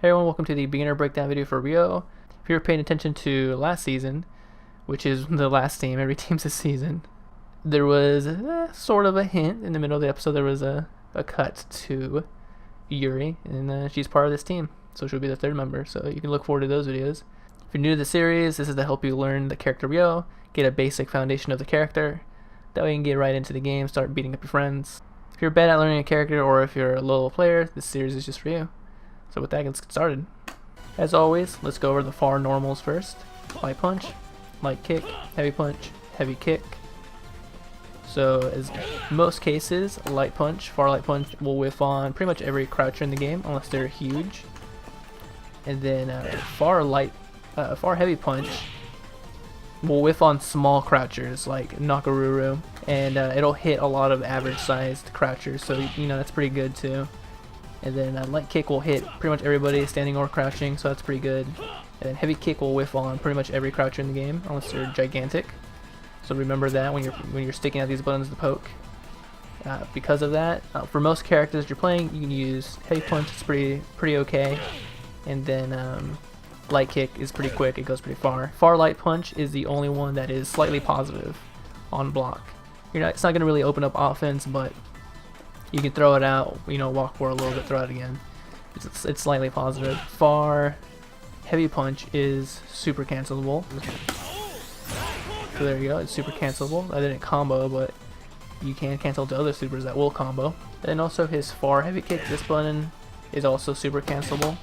Hey everyone, welcome to the beginner breakdown video for Ryo. If you were paying attention to last season, which is the last team, every team's a season, there was sort of a hint in the middle of the episode. There was a cut to Yuri, and she's part of this team, so she'll be the third member, so you can look forward to those videos. If you're new to the series, this is to help you learn the character Ryo, get a basic foundation of the character, that way you can get right into the game, start beating up your friends. If you're bad at learning a character, or if you're a low player, this series is just for you. So with that, let's get started. As always, let's go over the FAR normals first. Light punch, light kick, heavy punch, heavy kick. So as most cases, light punch, FAR light punch will whiff on pretty much every croucher in the game unless they're huge. And then FAR heavy punch will whiff on small crouchers like Nakaruru, and it'll hit a lot of average sized crouchers, so you know that's pretty good too. And then light kick will hit pretty much everybody standing or crouching, so that's pretty good. And then heavy kick will whiff on pretty much every croucher in the game unless they're gigantic. So remember that when you're sticking out these buttons to poke. Because of that, for most characters you're playing, you can use heavy punch. It's pretty okay. And then light kick is pretty quick. It goes pretty far. FAR light punch is the only one that is slightly positive on block. It's not going to really open up offense, but you can throw it out, walk forward a little bit, throw it again. It's slightly positive. FAR heavy punch is super cancelable. So there you go, it's super cancelable. I didn't combo, but you can cancel to other supers that will combo. And also his FAR heavy kick, this button, is also super cancelable.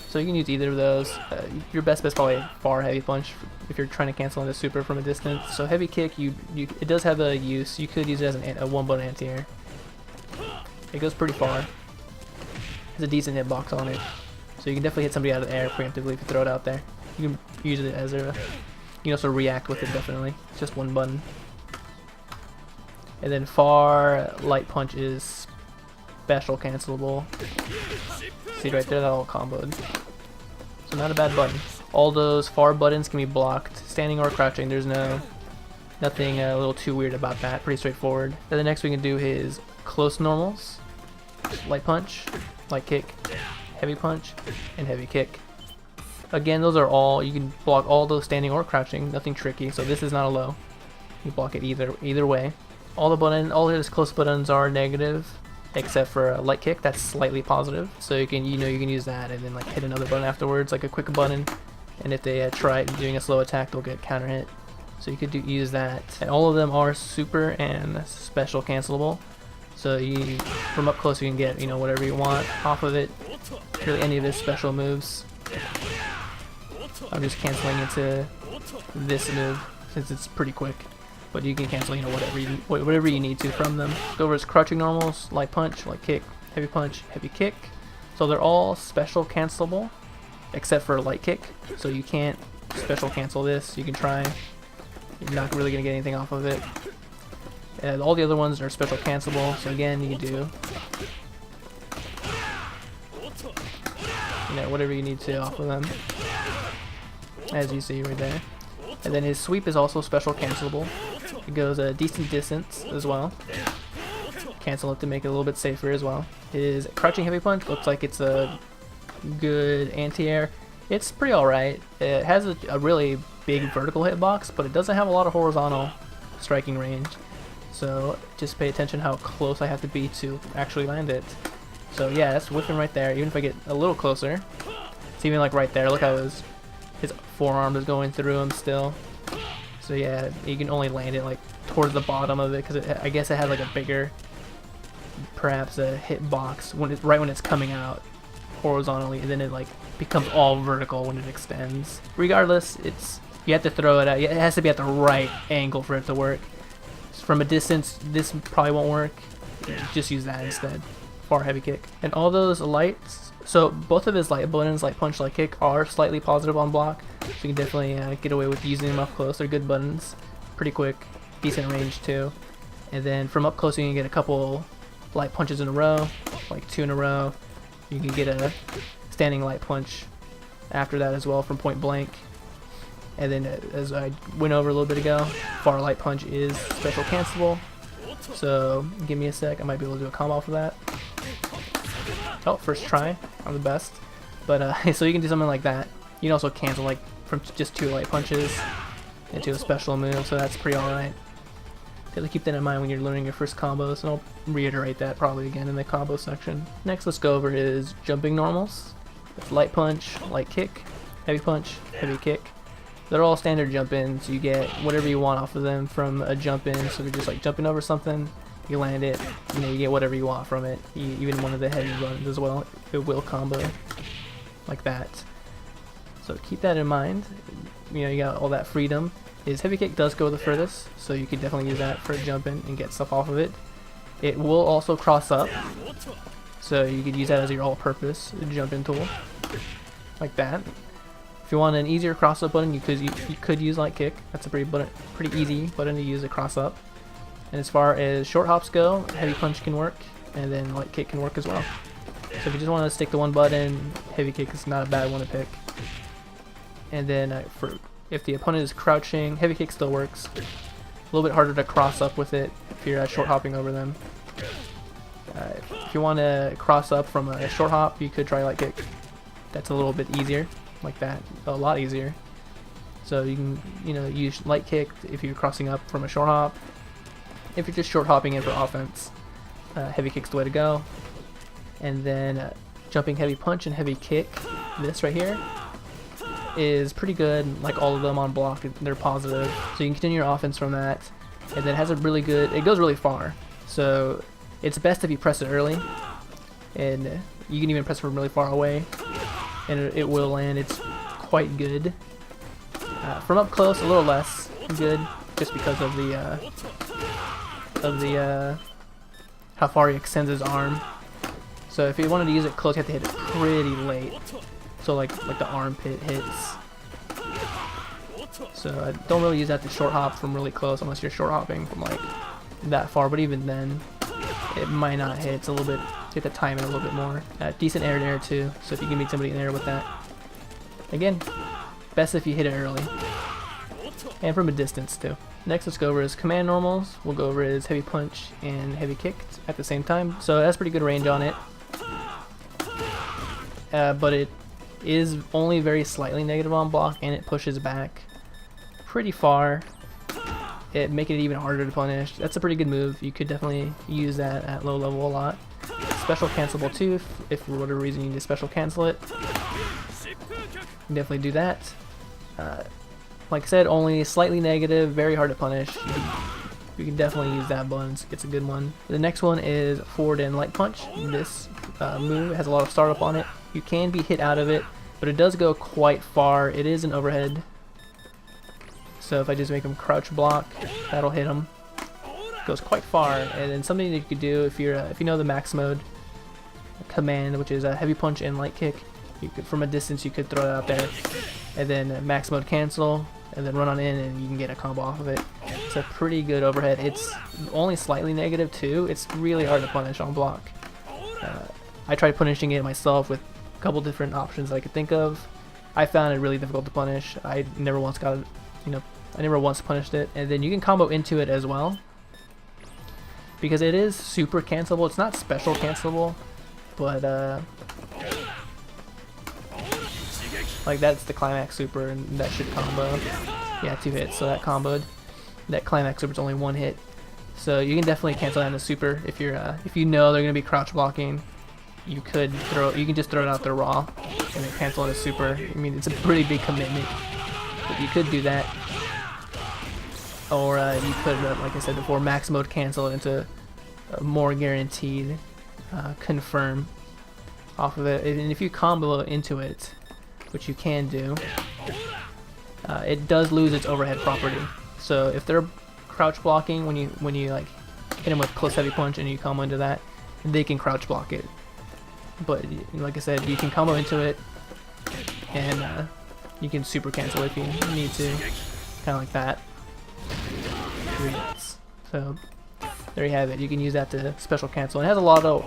So you can use either of those. Your best bet is probably FAR heavy punch if you're trying to cancel into super from a distance. So heavy kick, it does have a use. You could use it as a one button anti-air. It goes pretty far. There's a decent hitbox on it, so you can definitely hit somebody out of the air preemptively if you throw it out there. You can use it as you can also react with it definitely. It's just one button. And then FAR light punch is special cancelable. See right there, that all comboed. So not a bad button. All those FAR buttons can be blocked, standing or crouching. There's nothing a little too weird about that. Pretty straightforward. Then the next we can do his close normals. Light punch, light kick, heavy punch, and heavy kick. Again, those are all, you can block all those standing or crouching. Nothing tricky. So this is not a low. You block it either way. All his close buttons are negative, except for a light kick, that's slightly positive. So you can use that and then like hit another button afterwards, like a quick button. And if they try doing a slow attack, they'll get counter hit. So you could use that. And all of them are super and special cancelable. So from up close you can get whatever you want off of it. Really any of his special moves. I'm just canceling into this move since it's pretty quick. But you can cancel whatever you need to from them. Go over his crouching normals, light punch, light kick, heavy kick. So they're all special cancelable except for light kick. So you can't special cancel this. You can try. You're not really gonna get anything off of it. And all the other ones are special cancelable. So again, you can do whatever you need to off of them, as you see right there. And then his sweep is also special cancelable. It goes a decent distance as well. Cancel it to make it a little bit safer as well. His crouching heavy punch looks like it's a good anti-air. It's pretty alright. It has a really big vertical hitbox, but it doesn't have a lot of horizontal striking range. So just pay attention how close I have to be to actually land it. So yeah, that's whipping right there. Even if I get a little closer, it's even like right there. Look how his forearm is going through him still. So yeah, you can only land it like towards the bottom of it because I guess it has like a bigger, perhaps a hitbox right when it's coming out horizontally, and then it like becomes all vertical when it extends. Regardless, you have to throw it out. It has to be at the right angle for it to work. From a distance, this probably won't work. Just use that instead. FAR heavy kick. And all those lights, so both of his light buttons, light punch, light kick, are slightly positive on block. So you can definitely get away with using them up close. They're good buttons. Pretty quick. Decent range too. And then from up close you can get a couple light punches in a row. Like 2 in a row. You can get a standing light punch after that as well from point blank. And then as I went over a little bit ago, FAR light punch is special cancelable. So give me a sec, I might be able to do a combo for that. Oh, first try. I'm the best. But so you can do something like that. You can also cancel like from just 2 light punches into a special move, so that's pretty alright. Gotta keep that in mind when you're learning your first combos, and I'll reiterate that probably again in the combo section. Next, let's go over his jumping normals. It's light punch, light kick, heavy punch, heavy kick. They're all standard jump-ins. You get whatever you want off of them from a jump-in. So if you're just like jumping over something, you land it, you get whatever you want from it. Even one of the heavy runs as well, it will combo like that. So keep that in mind. You got all that freedom. His heavy kick does go the furthest, so you can definitely use that for a jump-in and get stuff off of it. It will also cross up, so you could use that as your all-purpose jump-in tool, like that. If you want an easier cross-up button, you could use light kick. That's a pretty easy button to use a cross-up. And as far as short hops go, heavy punch can work, and then light kick can work as well. So if you just want to stick to one button, heavy kick is not a bad one to pick. And then if the opponent is crouching, heavy kick still works. A little bit harder to cross up with it if you're short hopping over them. If you want to cross up from a short hop, you could try light kick. That's a little bit easier, like that, a lot easier. So you can use light kick if you're crossing up from a short hop. If you're just short hopping in for offense, heavy kick's the way to go. And then jumping heavy punch and heavy kick, this right here, is pretty good. Like all of them on block, they're positive, so you can continue your offense from that. And then it has a really good, it goes really far, so it's best if you press it early, and you can even press from really far away and it will land. It's quite good. From up close, a little less good, just because of the how far he extends his arm. So if you wanted to use it close, you have to hit it pretty late. So like the armpit hits. So I don't really use that to short hop from really close unless you're short hopping from like that far. But even then, it might not hit. It's a little bit, you have to time it a little bit more. Decent air to air too. So if you can meet somebody in air with that, again, best if you hit it early and from a distance too. Next, let's go over his command normals. We'll go over his heavy punch and heavy kick at the same time. So it has pretty good range on it. But it is only very slightly negative on block, and it pushes back pretty far. It making it even harder to punish. That's a pretty good move. You could definitely use that at low level a lot. Special cancelable too, if for whatever reason you need to special cancel it. You can definitely do that. Like I said, only slightly negative, very hard to punish. You can definitely use that button. It's a good one. The next one is forward and light punch. This move has a lot of startup on it. You can be hit out of it, but it does go quite far. It is an overhead. So if I just make him crouch block, that'll hit him. Goes quite far. And then something that you could do if you know the max mode command, which is a heavy punch and light kick, you could, from a distance, you could throw it out there, and then max mode cancel, and then run on in, and you can get a combo off of it. It's a pretty good overhead. It's only slightly negative too. It's really hard to punish on block. I tried punishing it myself with a couple different options I could think of. I found it really difficult to punish. I never once got it, I never once punished it. And then you can combo into it as well, because it is super cancelable. It's not special cancelable, but like that's the Climax super, and that should combo. Yeah, 2 hits, so that comboed. That Climax super's only 1 hit, so you can definitely cancel that in a super if you know they're gonna be crouch blocking. You can just throw it out there raw and then cancel in a super. I mean, it's a pretty big commitment, but you could do that. Or you could, like I said before, max mode cancel it into a more guaranteed confirm off of it. And if you combo into it, which you can do, it does lose its overhead property. So if they're crouch blocking, when you like hit them with close heavy punch and you combo into that, they can crouch block it. But like I said, you can combo into it, and you can super cancel if you need to, kind of like that. So there you have it. You can use that to special cancel. It has a lot of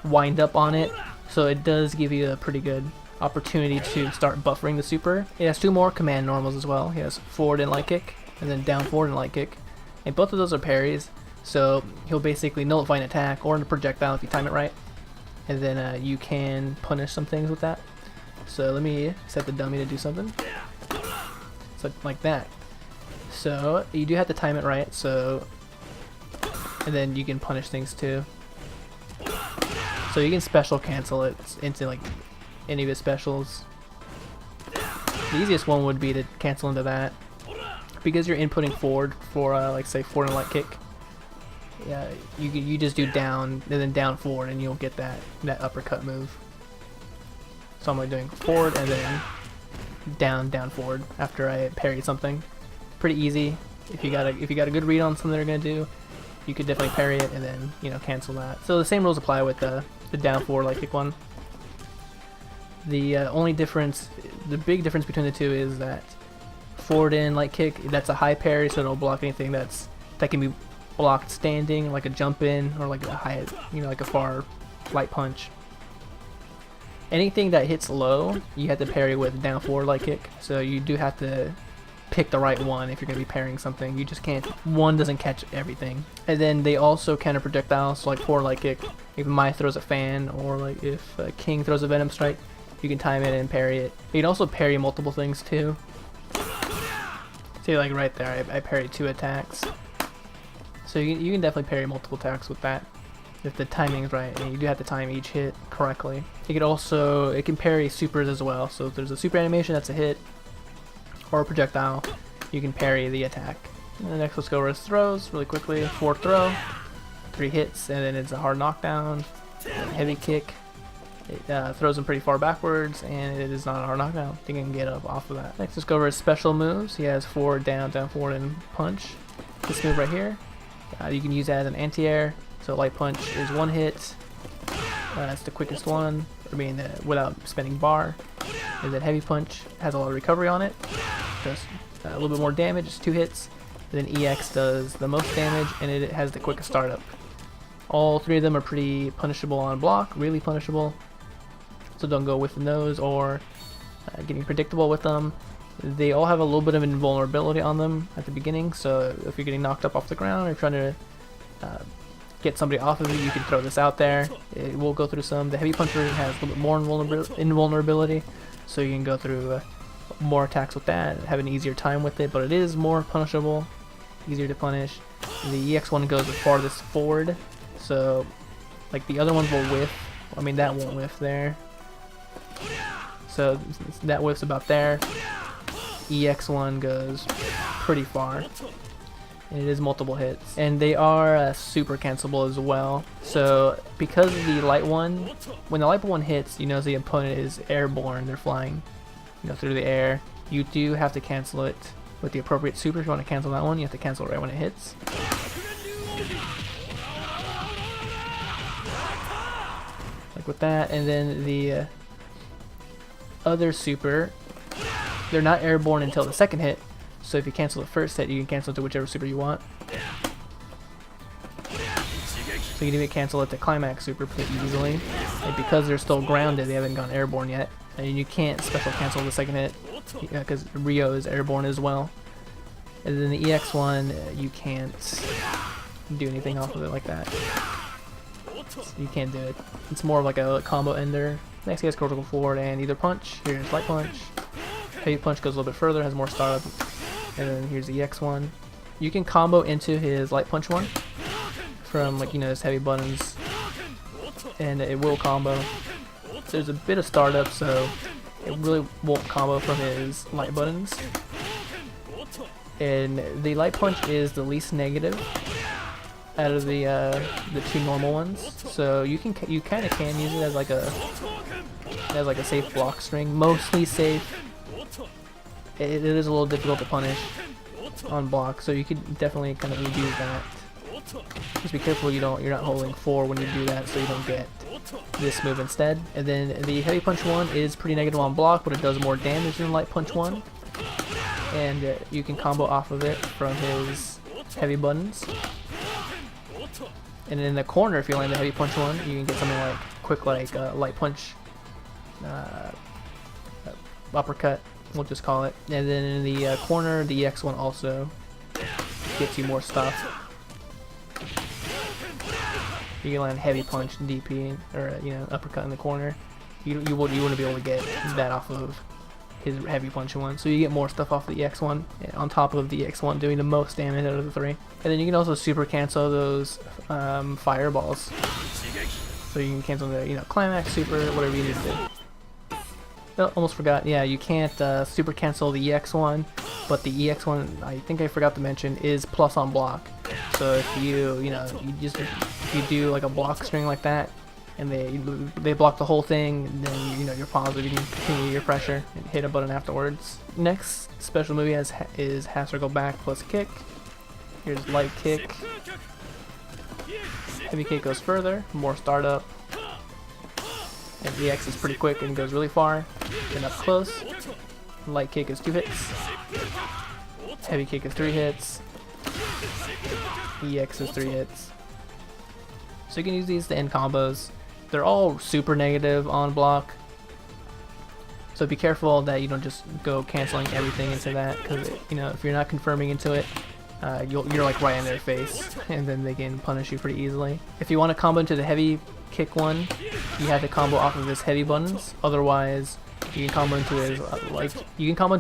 wind up on it, so it does give you a pretty good opportunity to start buffering the super. It has 2 more command normals as well. He has forward and light kick, and then down forward and light kick, and both of those are parries. So he'll basically nullify an attack or a projectile if you time it right. and then you can punish some things with that. So let me set the dummy to do something. So like that. So you do have to time it right. So, and then you can punish things too. So you can special cancel it into like any of his specials. The easiest one would be to cancel into that, because you're inputting forward for like say forward and light kick. Yeah, you just do down and then down forward, and you'll get that uppercut move. So I'm like doing forward and then down forward after I parried something. Pretty easy. If you got a good read on something they're gonna do, you could definitely parry it and then cancel that. So the same rules apply with the down forward light kick one. The only difference, the big difference between the two is that forward in light kick, that's a high parry, so it'll block anything that can be blocked standing, like a jump in or like a high, like a far light punch. Anything that hits low, you have to parry with down forward light kick. So you do have to pick the right one if you're going to be parrying something. You just can't, one doesn't catch everything. And then they also counter projectiles, so like forward light kick, if Mai throws a fan, or like if King throws a venom strike, you can time it and parry it. You can also parry multiple things too. See, like right there, I parried 2 attacks. So you can definitely parry multiple attacks with that, if the timing's right, and you do have to time each hit correctly. It can parry supers as well, so if there's a super animation that's a hit, or a projectile, you can parry the attack. And then next, let's go over his throws really quickly. Forward throw, 3 hits, and then it's a hard knockdown, heavy kick. It throws him pretty far backwards, and it is not a hard knockdown. You can get up off of that. Next, let's go over his special moves. He has forward, down forward, and punch. This move right here, you can use that as an anti-air. So light punch is 1 hit. That's the quickest one, without spending bar. And then heavy punch has a lot of recovery on it. Does a little bit more damage, it's 2 hits. And then EX does the most damage, and it has the quickest startup. All 3 of them are pretty punishable on block, really punishable. So don't go with those or getting predictable with them. They all have a little bit of invulnerability on them at the beginning, so if you're getting knocked up off the ground or you're trying to get somebody off of you, you can throw this out there. It will go through some. The heavy punch version has a little bit more invulnerability, so you can go through more attacks with that, have an easier time with it, but it is more punishable, easier to punish. The EX one goes the farthest forward, so like the other ones will whiff. I mean, that won't whiff there. So that whiffs about there. EX1 goes pretty far. And it is multiple hits. And they are super cancelable as well. So because the light one, when the light one hits, you know the opponent is airborne, they're flying through the air. You do have to cancel it with the appropriate super. If you want to cancel that one, you have to cancel it right when it hits. Like with that, and then the other super, they're not airborne until the second hit, so if you cancel the first hit, you can cancel it to whichever super you want. So you can even cancel it to Climax super pretty easily. Like because they're still grounded, they haven't gone airborne yet, and you can't special cancel the second hit because Ryo is airborne as well. And then the EX one, you can't do anything off of it like that. You can't do it. It's more of like a combo ender. Next he has critical forward and either punch. Here's light punch. Heavy punch goes a little bit further, has more startup. And then here's the EX one. You can combo into his light punch one from his heavy buttons, and it will combo. There's a bit of startup, so it really won't combo from his light buttons. And the light punch is the least negative out of the 2 normal ones, so you kind of can use it as like a safe block string, mostly safe. It is a little difficult to punish on block, so you could definitely kind of use that. Just be careful you're not holding 4 when you do that, so you don't get this move instead. And then the heavy punch one is pretty negative on block, but it does more damage than light punch one, and you can combo off of it from his heavy buttons. And in the corner, if you land the heavy punch one, you can get something like quick, light punch, uppercut, we'll just call it. And then in the corner, the EX one also gets you more stuff. You can land heavy punch, DP, or uppercut in the corner. You wouldn't be able to get that off of his heavy punch one. So you get more stuff off the EX1 on top of the EX1 doing the most damage out of the three. And then you can also super cancel those fireballs. So you can cancel the Climax, super, whatever you need to do. Oh, almost forgot. Yeah, you can't super cancel the EX1, but the EX1, I think I forgot to mention, is plus on block. So if if you do like a block string like that, and they block the whole thing, then you're positive. You can continue your pressure and hit a button afterwards. Next special movie is half circle back plus kick. Here's light kick. Heavy kick goes further, more startup. And EX is pretty quick and goes really far. And up close, light kick is 2 hits. Heavy kick is 3 hits. EX is 3 hits. So you can use these to end combos. They're all super negative on block. So be careful that you don't just go canceling everything into that, because if you're not confirming into it, you're like right in their face, and then they can punish you pretty easily. If you want to combo into the heavy kick one, you have to combo off of his heavy buttons. Otherwise, you can combo into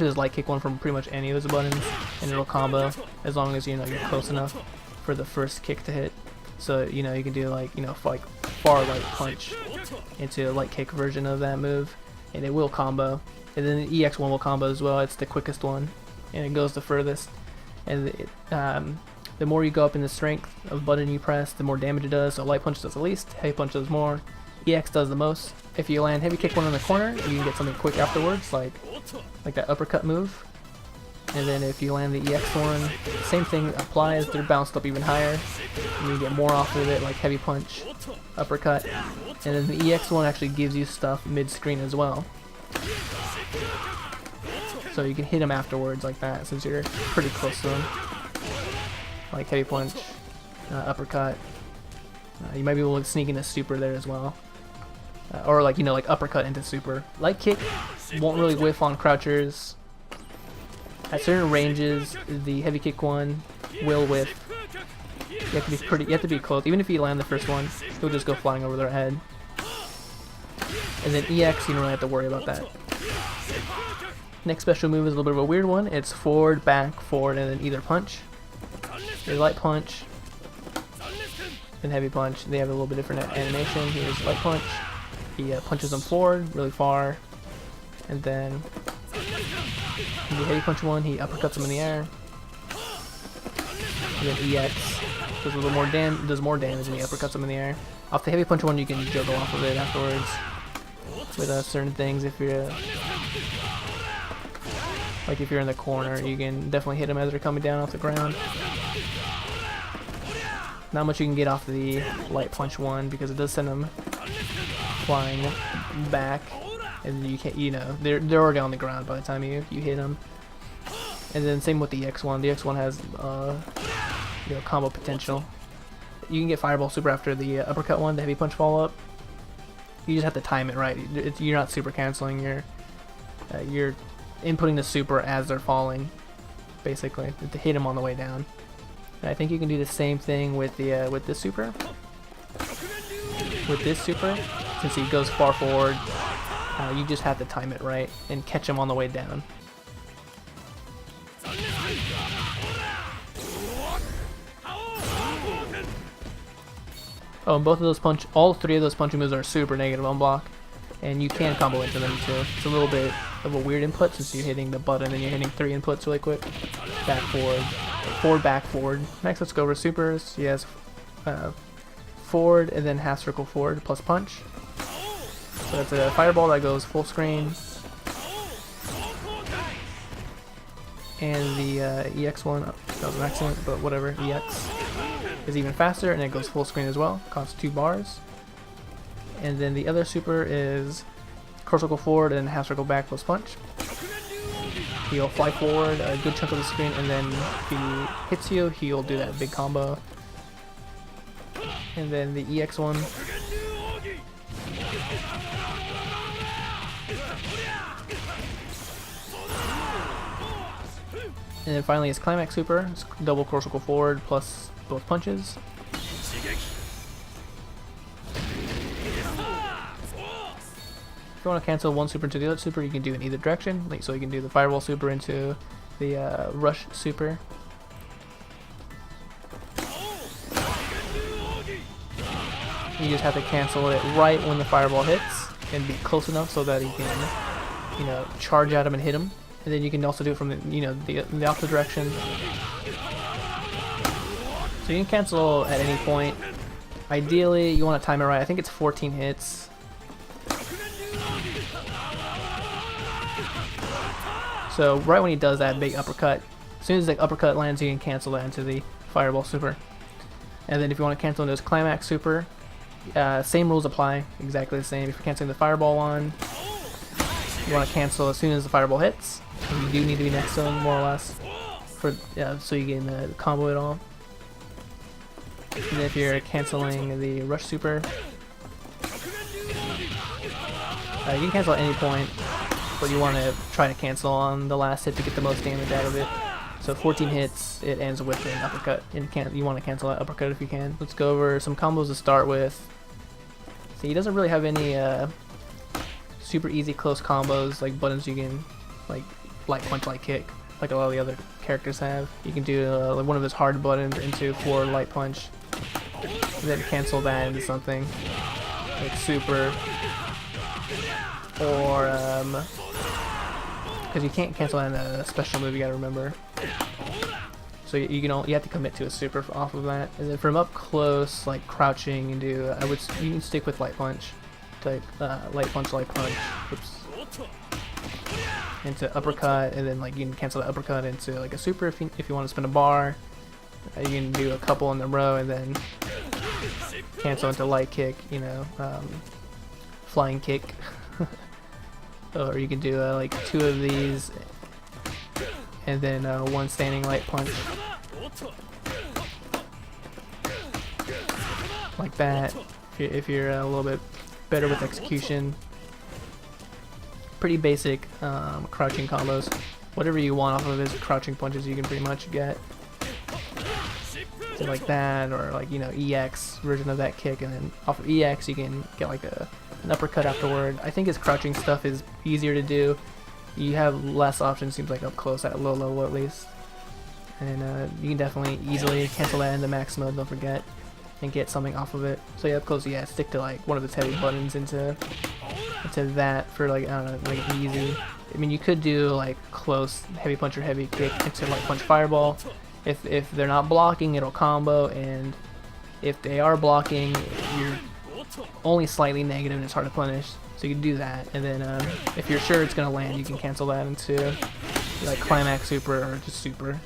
his light kick one from pretty much any of his buttons, and it'll combo as long as you're close enough for the first kick to hit. So you can do like far light punch into a light kick version of that move, and it will combo. And then the EX1 will combo as well. It's the quickest one, and it goes the furthest. And the more you go up in the strength of button you press, the more damage it does. So light punch does the least, heavy punch does more, EX does the most. If you land heavy kick one in the corner, you can get something quick afterwards, like that uppercut move. And then if you land the EX1, same thing applies. They're bounced up even higher, and you get more off of it, like heavy punch, uppercut. And then the EX1 actually gives you stuff mid-screen as well. So you can hit him afterwards like that, since you're pretty close to him. Like heavy punch, uppercut. You might be able to sneak in a super there as well. Or like uppercut into super. Light kick won't really whiff on crouchers. At certain ranges, the heavy kick one will whiff. You have to be close. Even if you land the first one, he'll just go flying over their head. And then EX, you don't really have to worry about that. Next special move is a little bit of a weird one. It's forward, back, forward, and then either punch. There's light punch, then heavy punch. They have a little bit different animation. Here's light punch. He punches them forward really far, and then the heavy punch one, he uppercuts them in the air. And then EX does a little more does more damage, and he uppercuts them in the air. Off the heavy punch one, you can juggle off of it afterwards with certain things. If you're if you're in the corner, you can definitely hit them as they're coming down off the ground. Not much you can get off the light punch one, because it does send them flying back, and you can't, they're already on the ground by the time you hit them. And then same with the EX1. The EX1 has combo potential. You can get fireball super after the uppercut one, the heavy punch follow up. You just have to time it right. You're not super canceling. You're inputting the super as they're falling, basically, to hit them on the way down. And I think you can do the same thing with this super. With this super, since he goes far forward, you just have to time it right and catch him on the way down. Oh, and all three of those punching moves are super negative on block, and you can combo into them too. It's a little bit of a weird input, since you're hitting the button and you're hitting 3 inputs really quick. Back, forward, forward, back, forward. Next, let's go over supers. He has forward and then half circle forward plus punch. So that's a fireball that goes full screen. And the EX one, that was an accident, but whatever, EX is even faster, and it goes full screen as well. Costs 2 bars. And then the other super is curl circle forward and half circle back plus punch. He'll fly forward a good chunk of the screen, and then if he hits you, he'll do that big combo. And then the EX one, and then finally his Climax super. It's double curl circle forward plus both punches. If you want to cancel one super into the other super, you can do it in either direction. Like, so you can do the fireball super into the rush super. You just have to cancel it right when the fireball hits and be close enough so that you can, you know, charge at him and hit him. And then you can also do it from the, you know, the opposite direction. So you can cancel at any point. Ideally, you want to time it right. I think it's 14 hits. So right when he does that big uppercut, as soon as the uppercut lands, you can cancel that into the fireball super. And then if you want to cancel into his climax super, same rules apply, exactly the same. If you're canceling the fireball one, you want to cancel as soon as the fireball hits. And you do need to be next to him, more or less, for so you can combo it all. And then if you're canceling the rush super, you can cancel at any point, but you want to try to cancel on the last hit to get the most damage out of it. So 14 hits, it ends with an uppercut, and you want to cancel that uppercut if you can. Let's go over some combos to start with. See, he doesn't really have any super easy close combos, like buttons you can, like light punch, light kick, like a lot of the other characters have. You can do like one of his hard buttons into forward light punch, and then cancel that into something like super, or because you can't cancel that in a special move, you gotta remember. So you have to commit to a super off of that. And then from up close, like crouching, and do you can stick with light punch, type light punch, oops, into uppercut, and then like you can cancel the uppercut into like a super if you want to spin a bar. You can do a couple in a row and then cancel into light kick, you know, flying kick. Or you can do like 2 of these and then one standing light punch, like that. If you're a little bit better with execution. Pretty basic crouching combos. Whatever you want off of his crouching punches, you can pretty much get. So like that, or like, you know, EX version of that kick, and then off of EX you can get like an uppercut afterward. I think his crouching stuff is easier to do. You have less options, seems like, up close at low level at least. And you can definitely easily cancel that into max mode, don't forget, and get something off of it. So yeah, up close, yeah, stick to like one of his heavy buttons into that for like, I don't know, like easy. I mean, you could do like close heavy punch or heavy kick into like punch fireball. If they're not blocking, it'll combo, and if they are blocking, you're only slightly negative and it's hard to punish. So you can do that, and then if you're sure it's gonna land, you can cancel that into like climax super or just super.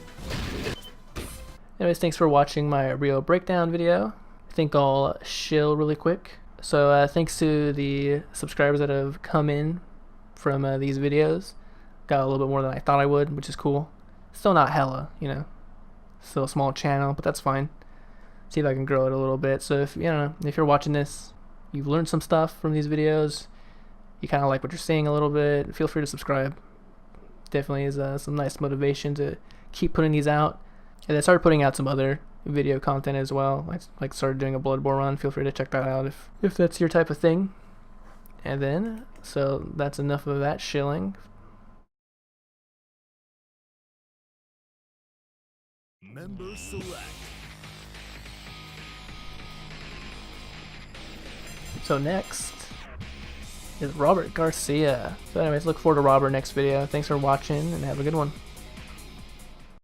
Anyways, thanks for watching my Ryo breakdown video. I think I'll shill really quick. So thanks to the subscribers that have come in from these videos. Got a little bit more than I thought I would, which is cool. Still not hella, you know. Still a small channel, but that's fine. See if I can grow it a little bit. So if, you know, if you're watching this, you've learned some stuff from these videos, you kind of like what you're seeing a little bit, feel free to subscribe. Definitely is some nice motivation to keep putting these out. And I started putting out some other video content as well. I like started doing a Blood Bowl run. Feel free to check that out if that's your type of thing. And then, so that's enough of that shilling. Member select. So next is Robert Garcia. So anyways, look forward to Robert next video. Thanks for watching and have a good one.